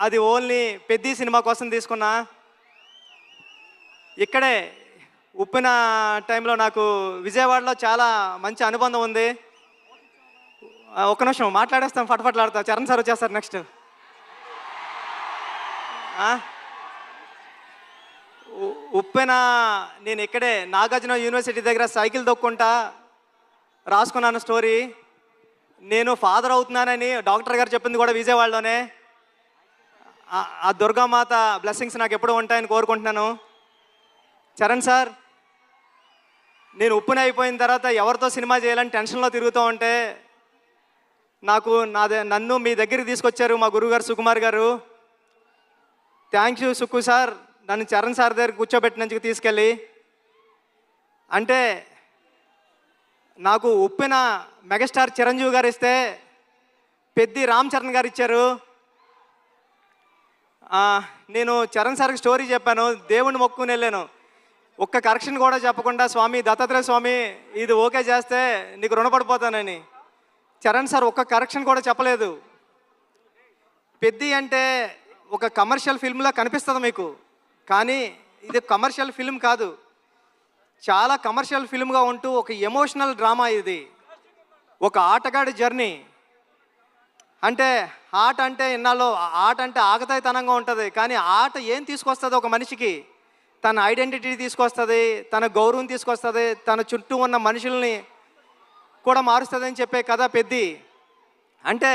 అది only Peddi cinema కోసం తీసుకున్నా. ఇక్కడే ఉప్పిన టైంలో నాకు విజయవాడలో చాలా మంచి అనుబంధం ఉంది. ఒక్క నిమిషం మాట్లాడేస్తాం, ఫటఫట్లాడతా. చరణ్ సార్ వచ్చేస్తారు నెక్స్ట్. ఉప్పెన నేను ఇక్కడే నాగార్జున యూనివర్సిటీ దగ్గర సైకిల్ దొక్కుంటా రాసుకున్నాను స్టోరీ. నేను ఫాదర్ అవుతున్నానని డాక్టర్ గారు చెప్పింది కూడా విజయవాడలోనే. ఆ దుర్గామాత బ్లెస్సింగ్స్ నాకు ఎప్పుడూ ఉంటాయని కోరుకుంటున్నాను. చరణ్ సార్, నేను ఉప్పున అయిపోయిన తర్వాత ఎవరితో సినిమా చేయాలని టెన్షన్లో తిరుగుతూ ఉంటే నన్ను మీ దగ్గరికి తీసుకొచ్చారు మా గురువుగారు సుకుమార్ గారు. థ్యాంక్ యూ సుక్కు సార్, నన్ను చరణ్ సార్ దగ్గర కూర్చోబెట్టినందుకు తీసుకెళ్ళి. అంటే నాకు ఉప్పిన మెగాస్టార్ చిరంజీవి గారు ఇస్తే పెద్ది రామ్ చరణ్ గారు ఇచ్చారు. నేను చరణ్ సార్కి స్టోరీ చెప్పాను, దేవుణ్ణి మొక్కుని వెళ్ళాను. ఒక్క కరెక్షన్ కూడా చెప్పకుండా, స్వామి దత్తాత్రేయ స్వామి ఇది ఓకే చేస్తే నీకు రుణపడిపోతానని. చరణ్ సార్ ఒక్క కరెక్షన్ కూడా చెప్పలేదు. పెద్ది అంటే ఒక కమర్షియల్ ఫిల్మ్లా కనిపిస్తుంది మీకు, కానీ ఇది కమర్షియల్ ఫిల్మ్ కాదు. చాలా కమర్షియల్ ఫిల్మ్గా ఉంటూ ఒక ఎమోషనల్ డ్రామా ఇది. ఒక ఆటగాడి జర్నీ. అంటే ఆట అంటే ఇన్నాళ్ళు ఆట అంటే ఆకతాయితనంగా ఉంటుంది, కానీ ఆట ఏం తీసుకొస్తుంది ఒక మనిషికి? తన ఐడెంటిటీ తీసుకొస్తుంది, తన గౌరవం తీసుకొస్తుంది, తన చుట్టూ ఉన్న మనుషుల్ని కూడా మారుస్తుంది అని చెప్పే కథ పెద్ది. అంటే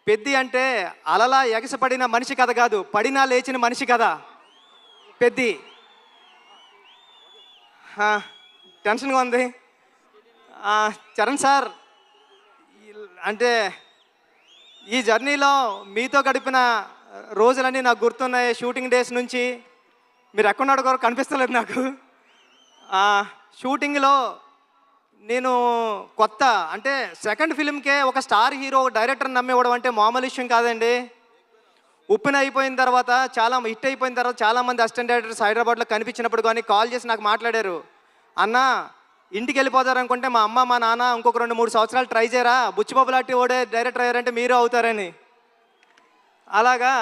పెద్ది అంటే అలలా ఎగసపడిన మనిషి కథ కాదు, పడినా లేచిన మనిషి కథ పెద్ది. టెన్షన్గా ఉంది. చరణ్ సార్, అంటే ఈ జర్నీలో మీతో గడిపిన రోజులన్నీ నాకు గుర్తున్నాయి. షూటింగ్ డేస్ నుంచి మీరు ఎక్కడున్నాడు కూడా కనిపిస్తలేదు నాకు. షూటింగ్లో నేను కొత్త, అంటే సెకండ్ ఫిలింకే ఒక స్టార్ హీరో డైరెక్టర్ నమ్మివ్వడం అంటే మామూలు విషయం కాదండి. ఉప్పిన అయిపోయిన తర్వాత, చాలా హిట్ అయిపోయిన తర్వాత చాలామంది అసిస్టెంట్ డైరెక్టర్స్ హైదరాబాద్లో కనిపించినప్పుడు కానీ కాల్ చేసి నాకు మాట్లాడారు, అన్న ఇంటికి వెళ్ళిపోతారనుకుంటే మా అమ్మ మా నాన్న ఇంకొక 2-3 సంవత్సరాలు ట్రై చేయరా, బుచ్చిబాబు లాంటి ఓడే డైరెక్టర్ అయ్యారంటే మీరు అవుతారని. అలాగా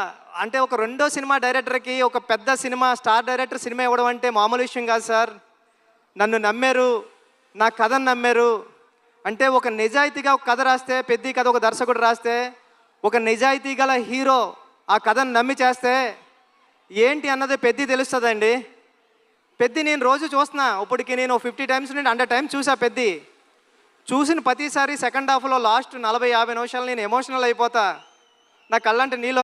అంటే ఒక రెండో సినిమా డైరెక్టర్కి ఒక పెద్ద సినిమా స్టార్ డైరెక్టర్ సినిమా ఇవ్వడం అంటే మామూలు విషయం కాదు సార్. నన్ను నమ్మారు, నా కథను నమ్మారు. అంటే ఒక నిజాయితీగా ఒక కథ రాస్తే, పెద్ద కథ ఒక దర్శకుడు రాస్తే, ఒక నిజాయితీ గల హీరో ఆ కథను నమ్మి చేస్తే ఏంటి అన్నది పెద్ద తెలుస్తుందండి. పెద్ద నేను రోజు చూస్తున్నా, ఇప్పటికి నేను 50 టైమ్స్ నుండి 100 టైమ్స్ చూసా. పెద్ద చూసిన ప్రతిసారి సెకండ్ హాఫ్లో లాస్ట్ 40-50 నిమిషాలు నేను ఎమోషనల్ అయిపోతా. నా కళ్ళంటే నీళ్ళు